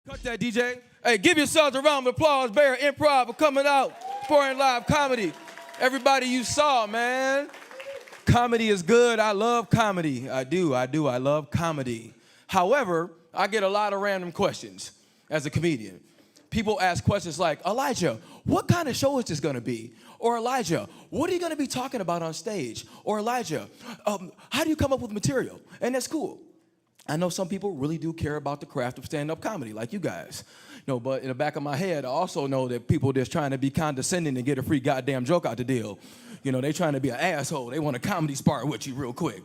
Cut that, DJ. Hey, give yourselves a round of applause, Brea Improv, for coming out, pouring live comedy. Everybody you saw, man. Comedy is good. I love comedy. I do. I love comedy. However, I get a lot of random questions as a comedian. People ask questions like, Elijah, what kind of show is this going to be? Or Elijah, what are you going to be talking about on stage? Or Elijah, how do you come up with material? And that's cool. I know some people really do care about the craft of stand-up comedy, like you guys. But in the back of my head, I also know that people just trying to be condescending and get a free goddamn joke out the deal. They trying to be an asshole. They want a comedy spar with you real quick.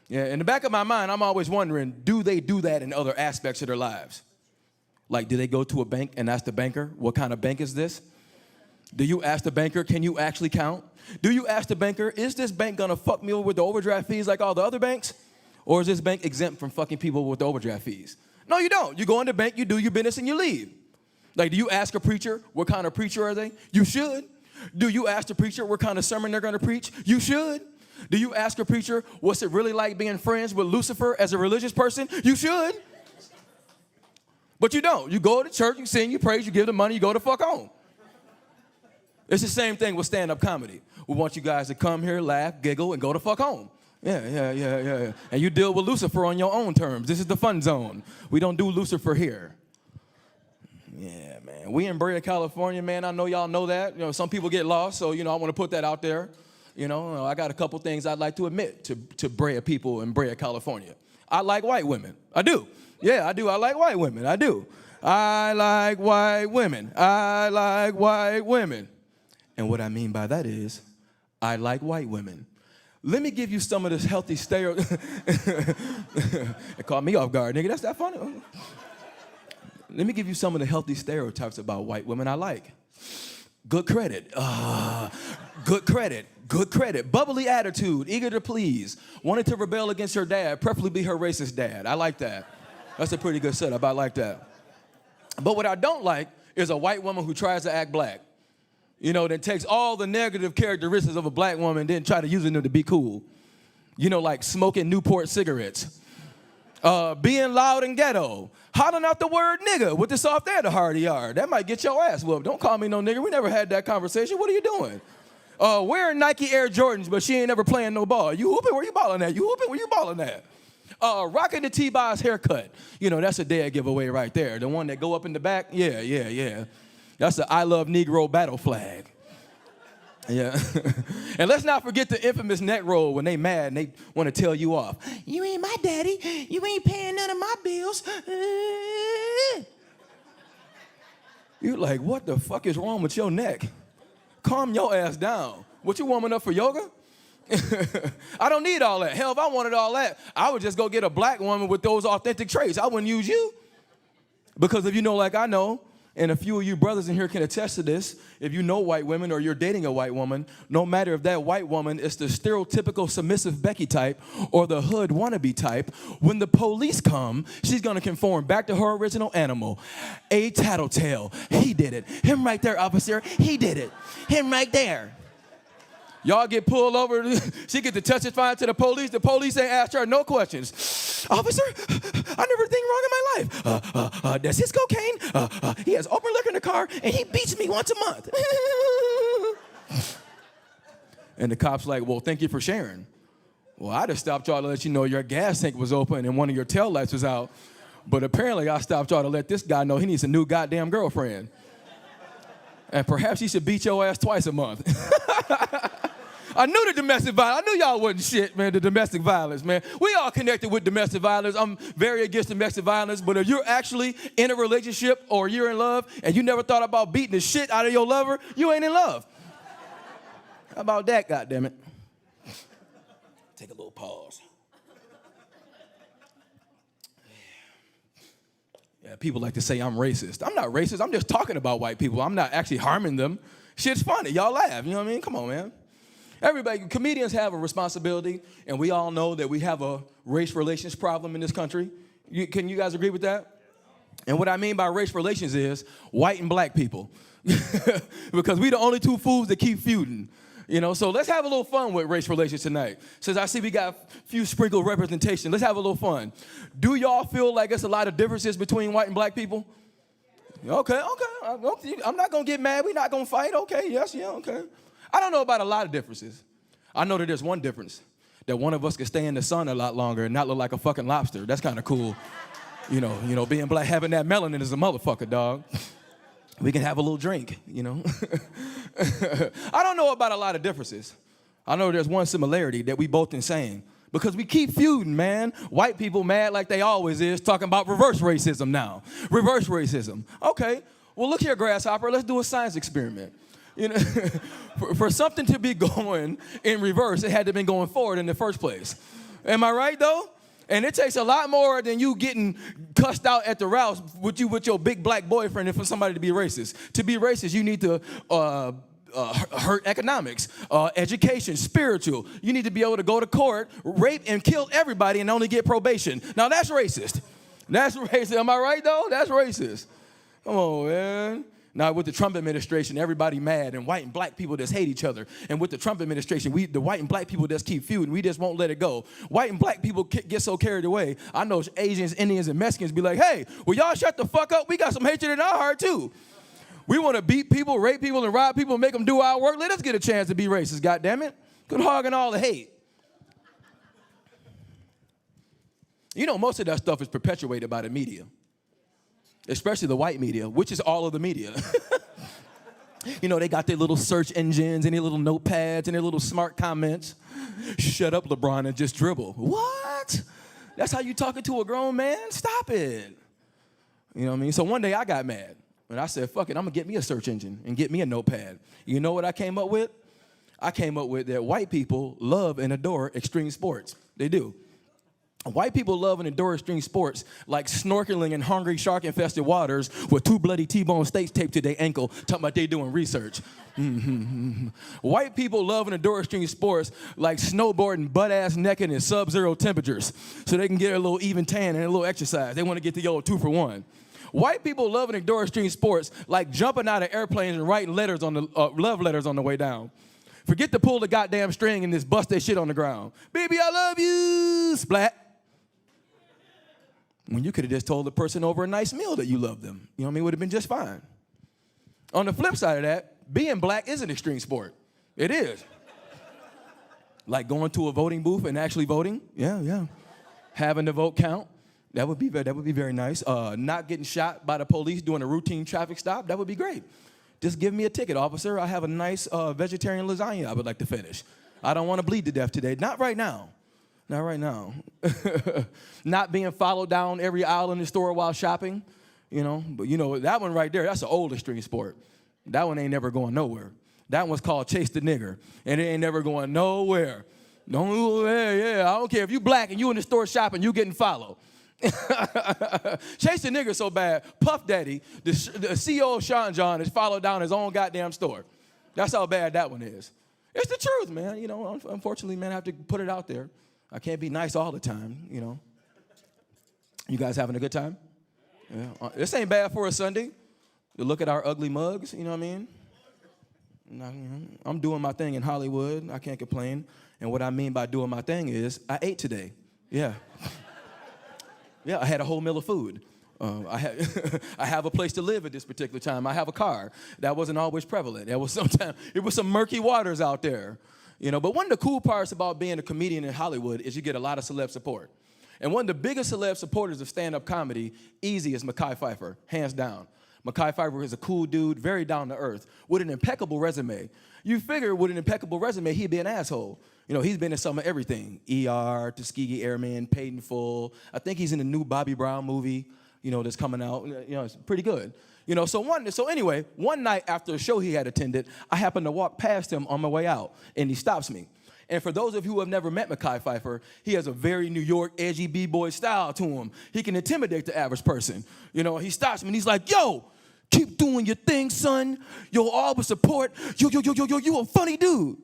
Yeah, in the back of my mind, I'm always wondering, do they do that in other aspects of their lives? Like, do they go to a bank and ask the banker, what kind of bank is this? Do you ask the banker, can you actually count? Do you ask the banker, is this bank gonna fuck me over with the overdraft fees like all the other banks? Or is this bank exempt from fucking people with the overdraft fees? No, you don't. You go in the bank, you do your business, and you leave. Like, do you ask a preacher, what kind of preacher are they? You should. Do you ask the preacher what kind of sermon they're gonna preach? You should. Do you ask a preacher, what's it really like being friends with Lucifer as a religious person? You should. But you don't. You go to church, you sing, you praise, you give the money, you go the fuck home. It's the same thing with stand-up comedy. We want you guys to come here, laugh, giggle, and go the fuck home. Yeah. And you deal with Lucifer on your own terms. This is the fun zone. We don't do Lucifer here. Yeah, man. We in Brea, California, man. I know y'all know that. Some people get lost, so, I want to put that out there. I got a couple things I'd like to admit to Brea people in Brea, California. I like white women. I do. Yeah, I do. I like white women. I do. I like white women. I like white women. And what I mean by that is, I like white women. Let me give you some of this healthy stereotypes. It caught me off guard, nigga. That's that funny. Let me give you some of the healthy stereotypes about white women I like. Good credit. Good credit. Bubbly attitude. Eager to please. Wanted to rebel against her dad, preferably be her racist dad. I like that. That's a pretty good setup. I like that. But what I don't like is a white woman who tries to act black. That takes all the negative characteristics of a black woman and then try to use them to be cool. Like smoking Newport cigarettes. Being loud and ghetto. Hollering out the word nigga with the soft air to hard yard. That might get your ass whooped. Don't call me no nigga. We never had that conversation. What are you doing? Wearing Nike Air Jordans, but she ain't never playing no ball. You hooping? Where you balling at? You hooping? Where you balling at? Rocking the T-Boz haircut. That's a dead giveaway right there. The one that go up in the back. Yeah. That's the I Love Negro battle flag. Yeah. And let's not forget the infamous neck roll when they mad and they want to tell you off. You ain't my daddy. You ain't paying none of my bills. You're like, what the fuck is wrong with your neck? Calm your ass down. What, you warming up for yoga? I don't need all that. Hell, if I wanted all that, I would just go get a black woman with those authentic traits. I wouldn't use you. Because if you know like I know, and a few of you brothers in here can attest to this, if you know white women or you're dating a white woman, no matter if that white woman is the stereotypical submissive Becky type or the hood wannabe type, when the police come, she's gonna conform back to her original animal. A tattletale. He did it. Him right there, officer. He did it. Him right there. Y'all get pulled over, she get to testify to the police ain't asked her no questions. Officer, I never think wrong in my life. That's his cocaine. He has open liquor in the car, and he beats me once a month. And the cop's like, well, thank you for sharing. Well, I just stopped y'all to let you know your gas tank was open and one of your taillights was out. But apparently I stopped y'all to let this guy know he needs a new goddamn girlfriend. And perhaps he should beat your ass twice a month. I knew the domestic violence. I knew y'all wasn't shit, man, the domestic violence, man. We all connected with domestic violence. I'm very against domestic violence, but if you're actually in a relationship or you're in love and you never thought about beating the shit out of your lover, you ain't in love. How about that, goddammit? Take a little pause. Yeah, people like to say I'm racist. I'm not racist. I'm just talking about white people. I'm not actually harming them. Shit's funny. Y'all laugh. You know what I mean? Come on, man. Everybody, comedians have a responsibility, and we all know that we have a race relations problem in this country. Can you guys agree with that? And what I mean by race relations is white and black people. Because we the only two fools that keep feuding. So let's have a little fun with race relations tonight. Since I see we got a few sprinkled representation, let's have a little fun. Do y'all feel like there's a lot of differences between white and black people? Okay. I'm not going to get mad. We're not going to fight. Okay, yes, yeah, okay. I don't know about a lot of differences. I know that there's one difference, that one of us can stay in the sun a lot longer and not look like a fucking lobster. That's kind of cool. You know, being black, having that melanin is a motherfucker, dog. We can have a little drink, you know. I don't know about a lot of differences. I know there's one similarity that we both insane. Because we keep feuding, man. White people mad like they always is, talking about reverse racism now. Reverse racism. Okay, well, look here, Grasshopper. Let's do a science experiment. You know, for something to be going in reverse, it had to have been going forward in the first place. Am I right, though? And it takes a lot more than you getting cussed out at the routes with your big black boyfriend and for somebody to be racist. To be racist, you need to hurt economics, education, spiritual. You need to be able to go to court, rape and kill everybody and only get probation. Now, that's racist. That's racist. Am I right, though? That's racist. Come on, man. Now, with the Trump administration, everybody mad, and white and black people just hate each other. And with the Trump administration, the white and black people just keep feuding. We just won't let it go. White and black people get so carried away. I know Asians, Indians, and Mexicans be like, hey, will y'all shut the fuck up? We got some hatred in our heart, too. We want to beat people, rape people, and rob people and make them do our work. Let us get a chance to be racist, goddammit. Quit hogging all the hate. You know, most of that stuff is perpetuated by the media. Especially the white media, which is all of the media. You know, they got their little search engines and their little notepads and their little smart comments. Shut up, LeBron, and just dribble. What? That's how you talking to a grown man? Stop it. You know what I mean? So one day I got mad. And I said, fuck it, I'm going to get me a search engine and get me a notepad. You know what I came up with? I came up with that white people love and adore extreme sports. They do. White people love and adore extreme sports like snorkeling in hungry shark-infested waters with 2 bloody T-bone steaks taped to their ankle, talking about they doing research. White people love and adore extreme sports like snowboarding butt-ass naked in sub-zero temperatures so they can get a little even tan and a little exercise. They want to get the old 2-for-1. White people love and adore extreme sports like jumping out of airplanes and writing letters on the love letters on the way down. Forget to pull the goddamn string and just bust that shit on the ground. Baby, I love you, splat. When you could have just told the person over a nice meal that you love them. You know what I mean? Would have been just fine. On the flip side of that, being black is an extreme sport. It is. Like going to a voting booth and actually voting. Yeah. Having the vote count. That would be very nice. Not getting shot by the police doing a routine traffic stop. That would be great. Just give me a ticket, officer. I have a nice vegetarian lasagna I would like to finish. I don't want to bleed to death today. Not right now. Not right now. Not being followed down every aisle in the store while shopping, you know. But, you know, that one right there, that's an old extreme sport. That one ain't never going nowhere. That one's called chase the nigger, and it ain't never going nowhere. Yeah. I don't care if you black and you in the store shopping, you getting followed. Chase the nigger so bad, Puff Daddy, the CEO of Sean John, has followed down his own goddamn store. That's how bad that one is. It's the truth, man. You know, unfortunately, man, I have to put it out there. I can't be nice all the time, you know. You guys having a good time? Yeah. This ain't bad for a Sunday. To look at our ugly mugs, you know what I mean? I'm doing my thing in Hollywood. I can't complain. And what I mean by doing my thing is I ate today. Yeah. Yeah, I had a whole meal of food. I have a place to live at this particular time. I have a car. That wasn't always prevalent. It was some murky waters out there. You know, but one of the cool parts about being a comedian in Hollywood is you get a lot of celeb support. And one of the biggest celeb supporters of stand-up comedy, easy, is Mekhi Phifer, hands down. Mekhi Phifer is a cool dude, very down to earth, with an impeccable resume. You figure with an impeccable resume, he'd be an asshole. You know, he's been in some of everything. ER, Tuskegee Airmen, Paid in Full. I think he's in the new Bobby Brown movie, you know, that's coming out. You know, it's pretty good. You know, so anyway, one night after a show he had attended, I happened to walk past him on my way out, and he stops me. And for those of you who have never met Mekhi Phifer, he has a very New York, edgy B-boy style to him. He can intimidate the average person. You know, he stops me, and he's like, yo, keep doing your thing, son. You'll always support. You a funny dude.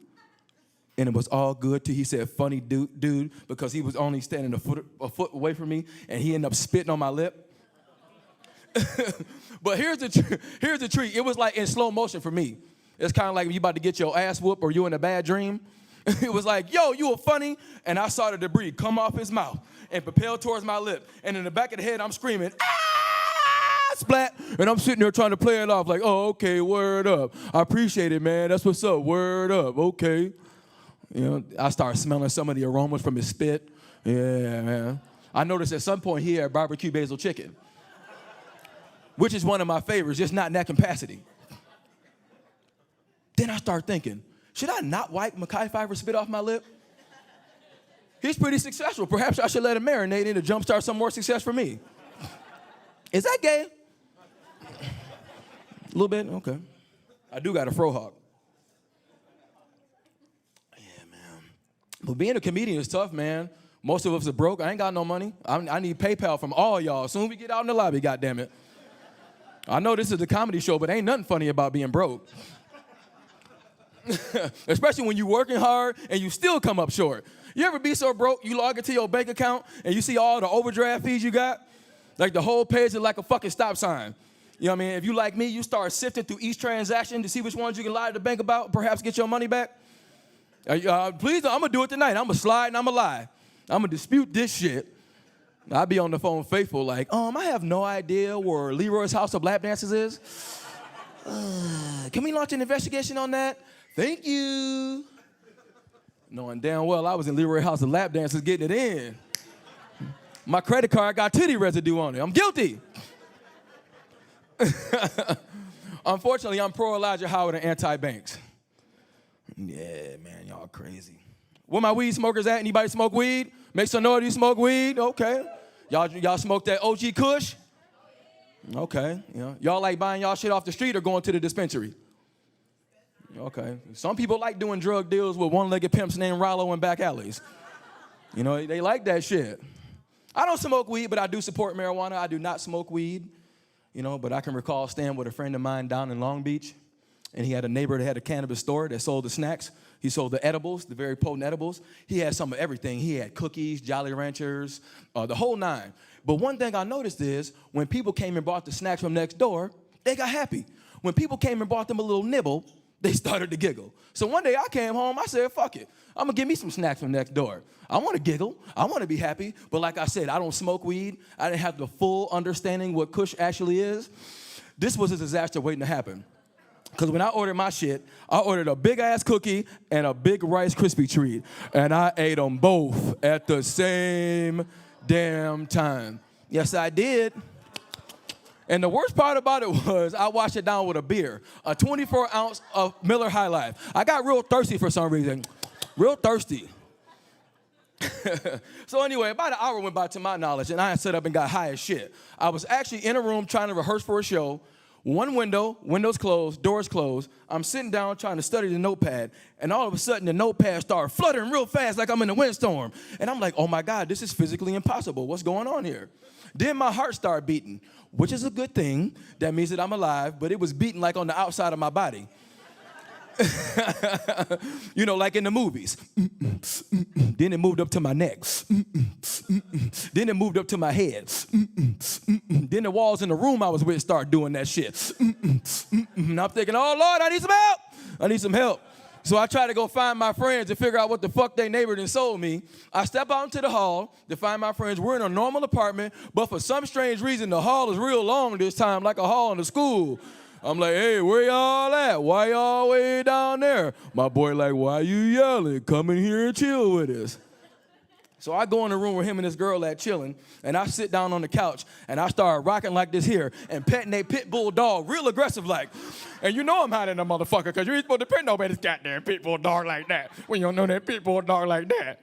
And it was all good till he said funny dude, because he was only standing a foot away from me, and he ended up spitting on my lip. But here's the treat. It was like in slow motion for me. It's kind of like when you about to get your ass whooped or you in a bad dream. It was like, yo, you were funny. And I saw the debris come off his mouth and propel towards my lip. And in the back of the head, I'm screaming, ah! splat. And I'm sitting there trying to play it off like, oh, okay, word up. I appreciate it, man. That's what's up. Word up. Okay. You know, I started smelling some of the aromas from his spit. Yeah, man. I noticed at some point he had barbecue basil chicken, which is one of my favorites, just not in that capacity. Then I started thinking, should I not wipe Mekhi Phifer's spit off my lip? He's pretty successful. Perhaps I should let him marinate in to jumpstart some more success for me. Is that gay? A little bit? Okay. I do got a fro hawk. Yeah, man. But being a comedian is tough, man. Most of us are broke. I ain't got no money. I need PayPal from all y'all. Soon we get out in the lobby, goddammit. I know this is a comedy show, but ain't nothing funny about being broke. Especially when you're working hard and you still come up short. You ever be so broke, you log into your bank account and you see all the overdraft fees you got? Like the whole page is like a fucking stop sign. You know what I mean? If you like me, you start sifting through each transaction to see which ones you can lie to the bank about, perhaps get your money back. Please, I'm going to do it tonight. I'm going to slide and I'm going to lie. I'm going to dispute this shit. I'll be on the phone faithful like, I have no idea where Leroy's House of Lap Dances is. Can we launch an investigation on that? Thank you. Knowing damn well I was in Leroy's House of Lap Dances getting it in. My credit card got titty residue on it. I'm guilty. Unfortunately, I'm pro Elijah Howard and anti-banks. Yeah, man, y'all crazy. Where my weed smokers at? Anybody smoke weed? Make some noise, you smoke weed? Okay. Y'all smoke that OG Kush? Okay. Y'all like buying y'all shit off the street or going to the dispensary? Okay. Some people like doing drug deals with one-legged pimps named Rollo in back alleys. They like that shit. I don't smoke weed, but I do support marijuana. I do not smoke weed, but I can recall staying with a friend of mine down in Long Beach, and he had a neighbor that had a cannabis store that sold the snacks. He sold the edibles, the very potent edibles. He had some of everything. He had cookies, Jolly Ranchers, the whole nine. But one thing I noticed is when people came and bought the snacks from next door, they got happy. When people came and bought them a little nibble, they started to giggle. So one day I came home, I said, fuck it. I'm going to give me some snacks from next door. I want to giggle. I want to be happy. But like I said, I don't smoke weed. I didn't have the full understanding what Kush actually is. This was a disaster waiting to happen. Because when I ordered my shit, I ordered a big-ass cookie and a big Rice Krispie treat. And I ate them both at the same damn time. Yes, I did. And the worst part about it was I washed it down with a beer, a 24-ounce of Miller High Life. I got real thirsty for some reason, real thirsty. So anyway, about an hour went by to my knowledge, and I set up and got high as shit. I was actually in a room trying to rehearse for a show. One window, windows closed, doors closed. I'm sitting down trying to study the notepad, and all of a sudden the notepad started fluttering real fast like I'm in a windstorm. And I'm like, oh my God, this is physically impossible. What's going on here? Then my heart started beating, which is a good thing. That means that I'm alive, but it was beating like on the outside of my body. Like in the movies. Then it moved up to my neck. Then it moved up to my head. Then the walls in the room I was with started doing that shit. And I'm thinking, oh, Lord, I need some help. I need some help. So I try to go find my friends and figure out what the fuck they neighbor done sold me. I step out into the hall to find my friends. We're in a normal apartment, but for some strange reason, the hall is real long this time, like a hall in the school. I'm like, hey, where y'all at? Why y'all way down there? My boy like, why you yelling? Come in here and chill with us. So I go in the room where him and this girl at chilling, and I sit down on the couch, and I start rocking like this here and petting a pit bull dog real aggressive like. And I'm hiding a motherfucker because you ain't supposed to pet nobody's goddamn pit bull dog like that when you don't know that pit bull dog like that.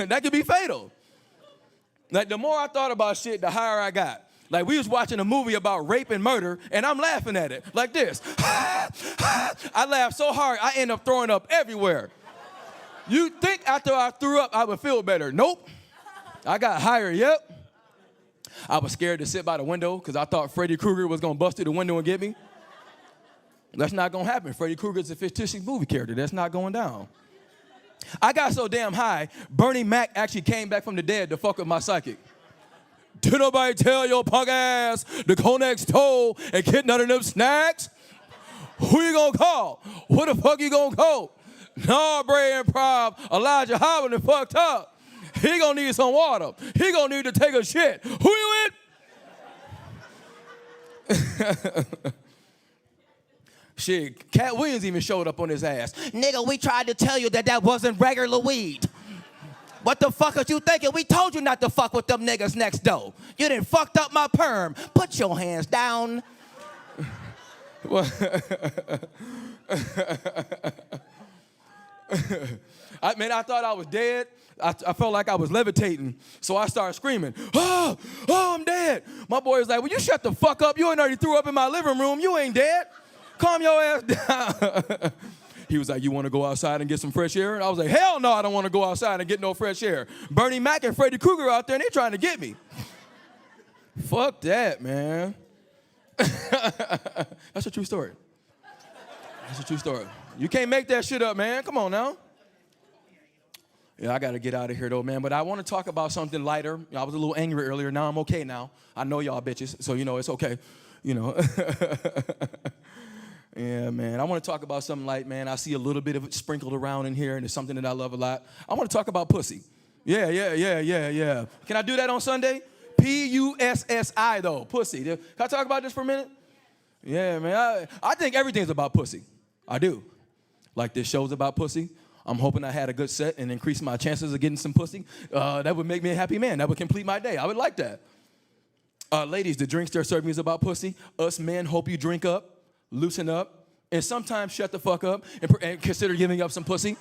That could be fatal. Like, the more I thought about shit, the higher I got. Like, we was watching a movie about rape and murder, and I'm laughing at it like this. I laughed so hard, I end up throwing up everywhere. You think after I threw up, I would feel better. Nope. I got higher, yep. I was scared to sit by the window because I thought Freddy Krueger was going to bust through the window and get me. That's not going to happen. Freddy Krueger's a fictitious movie character. That's not going down. I got so damn high, Bernie Mac actually came back from the dead to fuck with my psychic. Did nobody tell your punk ass the Conex stole and get none of them snacks? Who you gonna call? What the fuck you gonna call? No, Brea Improv, Elijah Howard and fucked up. He gonna need some water. He gonna need to take a shit. Who you with? Shit, Cat Williams even showed up on his ass. Nigga, we tried to tell you that wasn't regular weed. What the fuck are you thinking? We told you not to fuck with them niggas next door. You done fucked up my perm. Put your hands down. I thought I was dead. I felt like I was levitating. So I started screaming, oh, I'm dead. My boy was like, well, you shut the fuck up. You ain't already threw up in my living room. You ain't dead. Calm your ass down. He was like, you want to go outside and get some fresh air? And I was like, hell no, I don't want to go outside and get no fresh air. Bernie Mac and Freddy Krueger out there, and they trying to get me. Fuck that, man. That's a true story. That's a true story. You can't make that shit up, man. Come on now. Yeah, I got to get out of here, though, man. But I want to talk about something lighter. I was a little angry earlier. Now I'm okay now. I know y'all bitches, so, it's okay. Yeah, man. I want to talk about something light, man. I see a little bit of it sprinkled around in here, and it's something that I love a lot. I want to talk about pussy. Yeah. Can I do that on Sunday? P-U-S-S-I, though. Pussy. Can I talk about this for a minute? Yeah, man. I think everything's about pussy. I do. Like this show's about pussy. I'm hoping I had a good set and increase my chances of getting some pussy. That would make me a happy man. That would complete my day. I would like that. Ladies, the drinks they're serving is about pussy. Us men hope you drink up, loosen up, and sometimes shut the fuck up and consider giving up some pussy.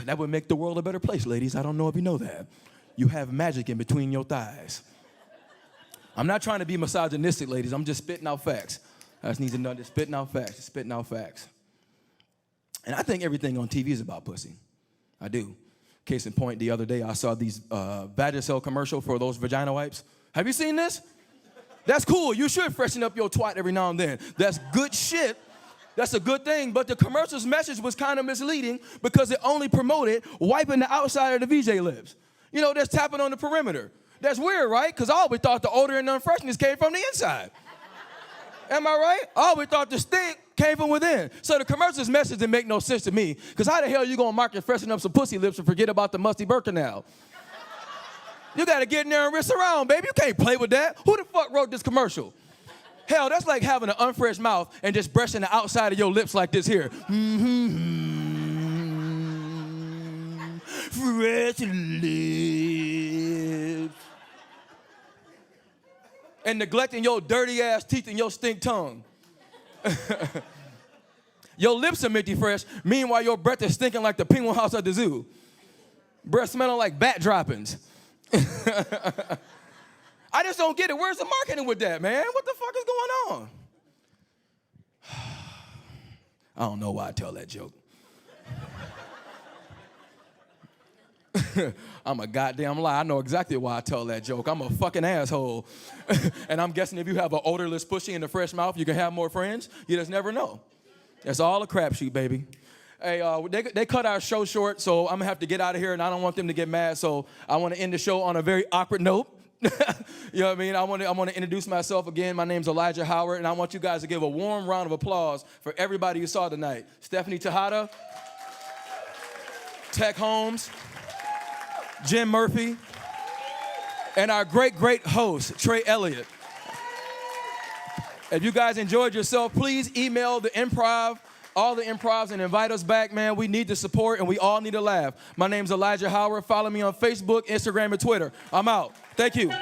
That would make the world a better place, ladies. I don't know if you know that. You have magic in between your thighs. I'm not trying to be misogynistic, ladies. I'm just spitting out facts. I just need to know, just spitting out facts. And I think everything on TV is about pussy. I do. Case in point, the other day I saw these Vagisil commercial for those vagina wipes. Have you seen this? That's cool. You should freshen up your twat every now and then. That's good shit. That's a good thing. But the commercial's message was kind of misleading because it only promoted wiping the outside of the VJ lips. That's tapping on the perimeter. That's weird, right? Because I always thought the odor and unfreshness came from the inside. Am I right? I always thought the stink came from within. So the commercial's message didn't make no sense to me. Because how the hell you going to market freshen up some pussy lips and forget about the musty birth canal? You got to get in there and rinse around, baby. You can't play with that. Who the fuck wrote this commercial? Hell, that's like having an unfresh mouth and just brushing the outside of your lips like this here. Fresh lips. And neglecting your dirty ass teeth and your stink tongue. Your lips are minty fresh. Meanwhile, your breath is stinking like the penguin house at the zoo. Breath smelling like bat droppings. I just don't get it. Where's the marketing with that, man? What the fuck is going on? I don't know why I tell that joke. I'm a goddamn lie. I know exactly why I tell that joke. I'm a fucking asshole. And I'm guessing if you have an odorless pussy and a fresh mouth, you can have more friends. You just never know. It's all a crapshoot, baby. Hey, they cut our show short, so I'm going to have to get out of here, and I don't want them to get mad, so I want to end the show on a very awkward note. You know what I mean? I want to introduce myself again. My name's Elijah Howard, and I want you guys to give a warm round of applause for everybody you saw tonight. Stephanie Tejada, Tech Holmes, Jim Murphy, and our great, great host, Trey Elliott. If you guys enjoyed yourself, please email the Improv, all the Improvs, and invite us back, man. We need the support, and we all need a laugh. My name's Elijah Howard. Follow me on Facebook, Instagram, and Twitter. I'm out. Thank you.